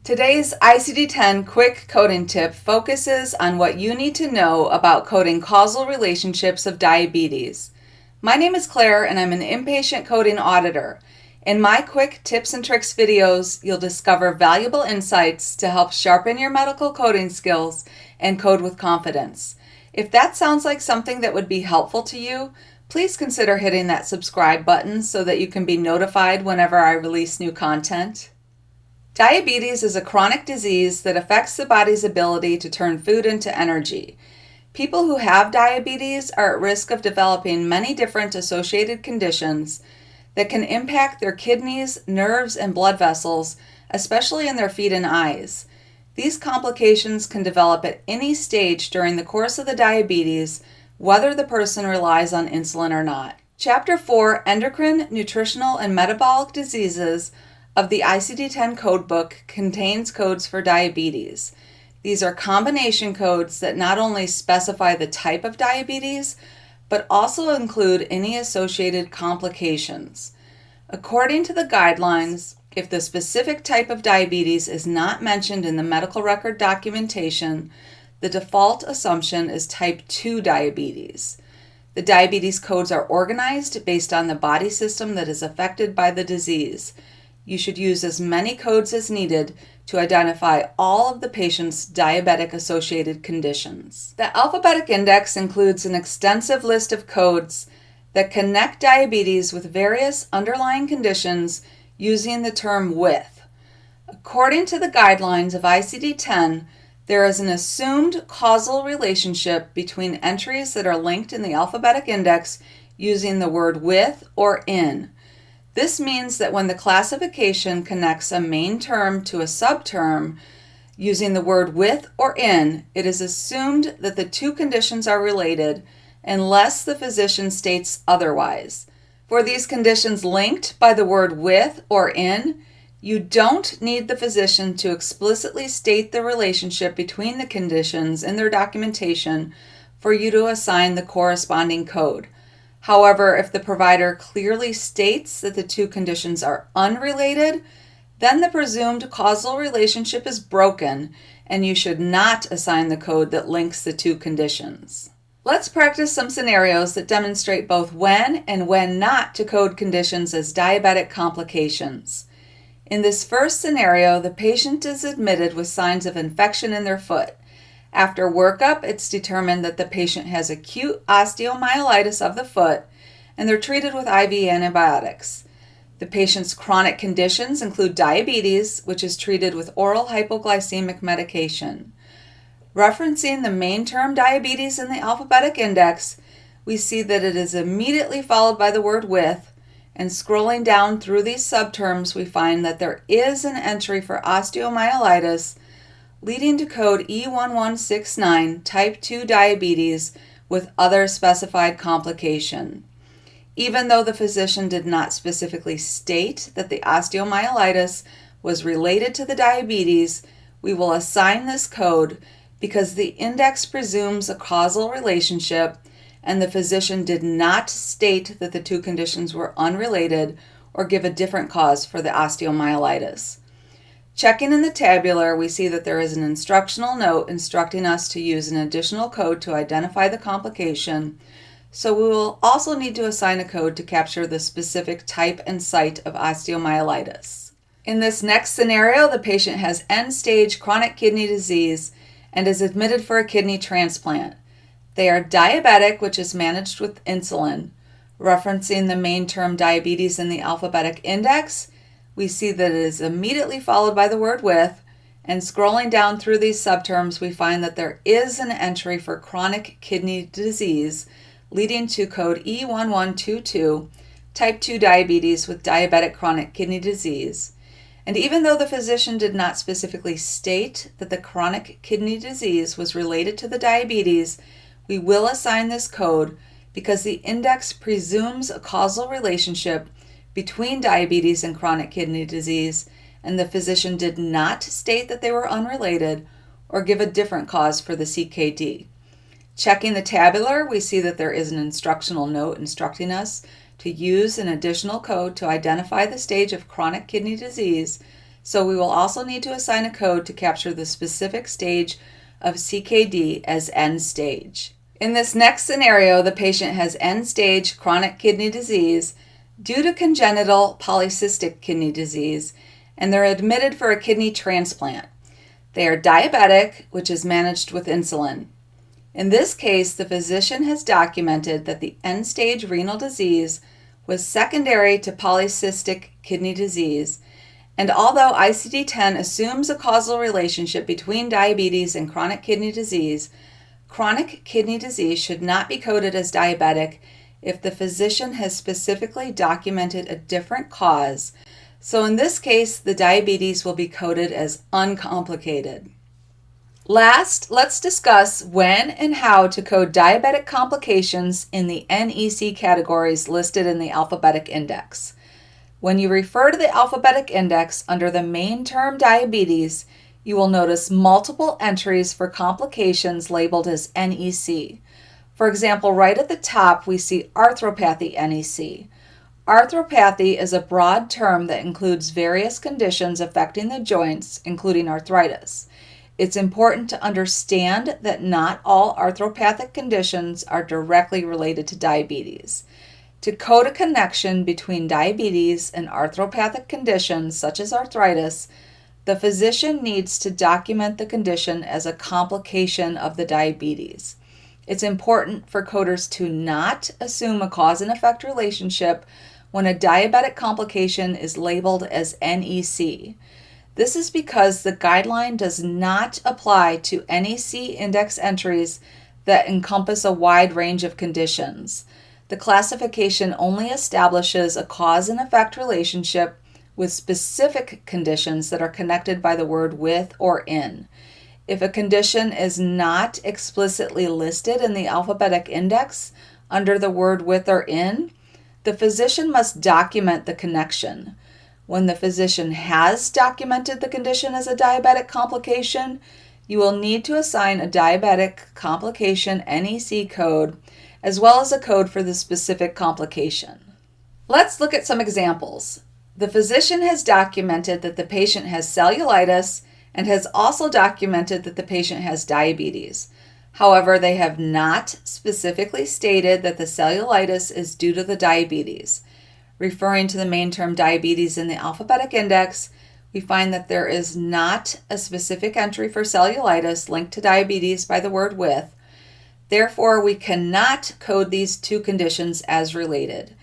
Today's ICD-10 quick coding tip focuses on what you need to know about coding causal relationships of diabetes. My name is Claire and I'm an inpatient coding auditor. In my quick tips and tricks videos, you'll discover valuable insights to help sharpen your medical coding skills and code with confidence. If that sounds like something that would be helpful to you, please consider hitting that subscribe button so that you can be notified whenever I release new content. Diabetes is a chronic disease that affects the body's ability to turn food into energy. People who have diabetes are at risk of developing many different associated conditions that can impact their kidneys, nerves, and blood vessels, especially in their feet and eyes. These complications can develop at any stage during the course of the diabetes, whether the person relies on insulin or not. Chapter 4, Endocrine, Nutritional, and Metabolic Diseases of the ICD-10 Codebook contains codes for diabetes. These are combination codes that not only specify the type of diabetes, but also include any associated complications. According to the guidelines, if the specific type of diabetes is not mentioned in the medical record documentation, the default assumption is type 2 diabetes. The diabetes codes are organized based on the body system that is affected by the disease. You should use as many codes as needed to identify all of the patient's diabetic-associated conditions. The alphabetic index includes an extensive list of codes that connect diabetes with various underlying conditions using the term with. According to the guidelines of ICD-10, there is an assumed causal relationship between entries that are linked in the alphabetic index using the word with or in. This means that when the classification connects a main term to a subterm using the word with or in, it is assumed that the two conditions are related unless the physician states otherwise. For these conditions linked by the word with or in, you don't need the physician to explicitly state the relationship between the conditions in their documentation for you to assign the corresponding code. However, if the provider clearly states that the two conditions are unrelated, then the presumed causal relationship is broken and you should not assign the code that links the two conditions. Let's practice some scenarios that demonstrate both when and when not to code conditions as diabetic complications. In this first scenario, the patient is admitted with signs of infection in their foot. After workup, it's determined that the patient has acute osteomyelitis of the foot, and they're treated with IV antibiotics. The patient's chronic conditions include diabetes, which is treated with oral hypoglycemic medication. Referencing the main term diabetes in the alphabetic index, we see that it is immediately followed by the word with, and scrolling down through these subterms, we find that there is an entry for osteomyelitis, leading to code E1169, type 2 diabetes, with other specified complication. Even though the physician did not specifically state that the osteomyelitis was related to the diabetes, we will assign this code because the index presumes a causal relationship and the physician did not state that the two conditions were unrelated or give a different cause for the osteomyelitis. Checking in the tabular, we see that there is an instructional note instructing us to use an additional code to identify the complication, so we will also need to assign a code to capture the specific type and site of osteomyelitis. In this next scenario, the patient has end-stage chronic kidney disease and is admitted for a kidney transplant. They are diabetic, which is managed with insulin. Referencing the main term diabetes in the alphabetic index, we see that it is immediately followed by the word with, and scrolling down through these subterms, we find that there is an entry for chronic kidney disease, leading to code E1122, type 2 diabetes with diabetic chronic kidney disease. And even though the physician did not specifically state that the chronic kidney disease was related to the diabetes, we will assign this code because the index presumes a causal relationship between diabetes and chronic kidney disease, and the physician did not state that they were unrelated or give a different cause for the CKD. Checking the tabular, we see that there is an instructional note instructing us to use an additional code to identify the stage of chronic kidney disease, so we will also need to assign a code to capture the specific stage of CKD as end stage. In this next scenario, the patient has end-stage chronic kidney disease due to congenital polycystic kidney disease, and they're admitted for a kidney transplant. They are diabetic, which is managed with insulin. In this case, the physician has documented that the end-stage renal disease was secondary to polycystic kidney disease, and although ICD-10 assumes a causal relationship between diabetes and chronic kidney disease should not be coded as diabetic if the physician has specifically documented a different cause. So in this case, the diabetes will be coded as uncomplicated. Last, let's discuss when and how to code diabetic complications in the NEC categories listed in the alphabetic index. When you refer to the alphabetic index under the main term diabetes, you will notice multiple entries for complications labeled as NEC. For example, right at the top, we see arthropathy NEC. Arthropathy is a broad term that includes various conditions affecting the joints, including arthritis. It's important to understand that not all arthropathic conditions are directly related to diabetes. To code a connection between diabetes and arthropathic conditions such as arthritis, the physician needs to document the condition as a complication of the diabetes. It's important for coders to not assume a cause and effect relationship when a diabetic complication is labeled as NEC. This is because the guideline does not apply to NEC index entries that encompass a wide range of conditions. The classification only establishes a cause and effect relationship with specific conditions that are connected by the word with or in. If a condition is not explicitly listed in the alphabetic index under the word with or in, the physician must document the connection. When the physician has documented the condition as a diabetic complication, you will need to assign a diabetic complication NEC code as well as a code for the specific complication. Let's look at some examples. The physician has documented that the patient has cellulitis and has also documented that the patient has diabetes. However, they have not specifically stated that the cellulitis is due to the diabetes. Referring to the main term diabetes in the alphabetic index, we find that there is not a specific entry for cellulitis linked to diabetes by the word with. Therefore, we cannot code these two conditions as related.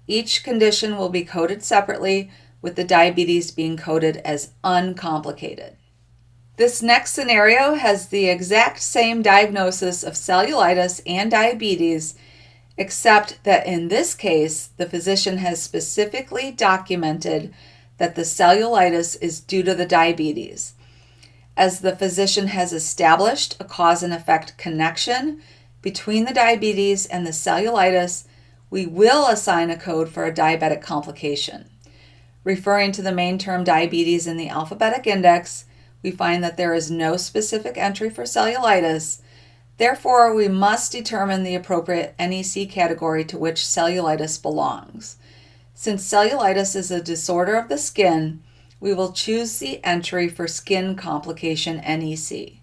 Each condition will be coded separately, with the diabetes being coded as uncomplicated. This next scenario has the exact same diagnosis of cellulitis and diabetes, except that in this case, the physician has specifically documented that the cellulitis is due to the diabetes. As the physician has established a cause and effect connection between the diabetes and the cellulitis, we will assign a code for a diabetic complication. Referring to the main term diabetes in the alphabetic index, we find that there is no specific entry for cellulitis. Therefore, we must determine the appropriate NEC category to which cellulitis belongs. Since cellulitis is a disorder of the skin, we will choose the entry for skin complication NEC.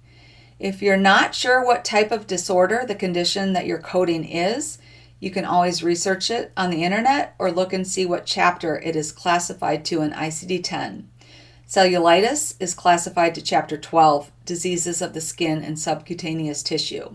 If you're not sure what type of disorder the condition that you're coding is, you can always research it on the internet or look and see what chapter it is classified to in ICD-10. Cellulitis is classified to Chapter 12, Diseases of the Skin and Subcutaneous Tissue.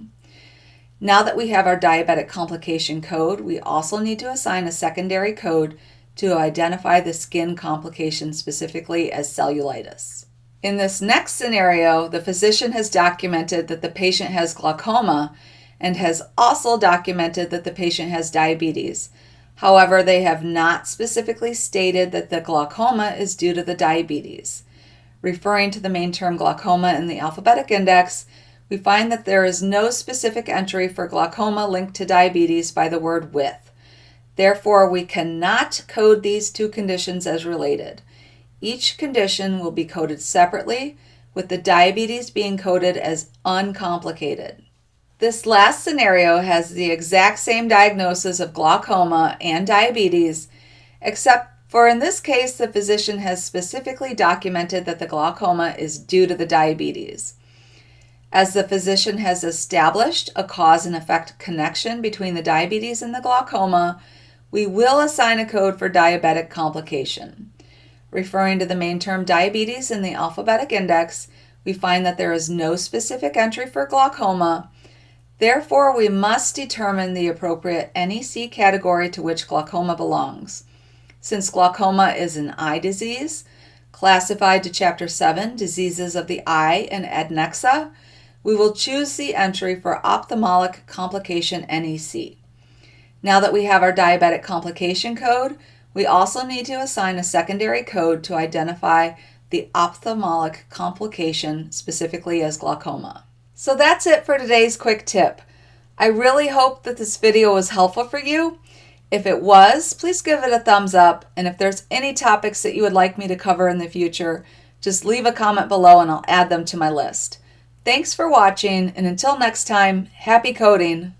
Now that we have our diabetic complication code, we also need to assign a secondary code to identify the skin complication specifically as cellulitis. In this next scenario, the physician has documented that the patient has glaucoma and has also documented that the patient has diabetes. However, they have not specifically stated that the glaucoma is due to the diabetes. Referring to the main term glaucoma in the alphabetic index, we find that there is no specific entry for glaucoma linked to diabetes by the word with. Therefore, we cannot code these two conditions as related. Each condition will be coded separately, with the diabetes being coded as uncomplicated. This last scenario has the exact same diagnosis of glaucoma and diabetes, except For in this case, the physician has specifically documented that the glaucoma is due to the diabetes. As the physician has established a cause and effect connection between the diabetes and the glaucoma, we will assign a code for diabetic complication. Referring to the main term diabetes in the alphabetic index, we find that there is no specific entry for glaucoma. Therefore, we must determine the appropriate NEC category to which glaucoma belongs. Since glaucoma is an eye disease, classified to Chapter 7, Diseases of the Eye and Adnexa, we will choose the entry for ophthalmic complication NEC. Now that we have our diabetic complication code, we also need to assign a secondary code to identify the ophthalmic complication, specifically as glaucoma. So that's it for today's quick tip. I really hope that this video was helpful for you. If it was, please give it a thumbs up, and if there's any topics that you would like me to cover in the future, just leave a comment below and I'll add them to my list. Thanks for watching, and until next time, happy coding!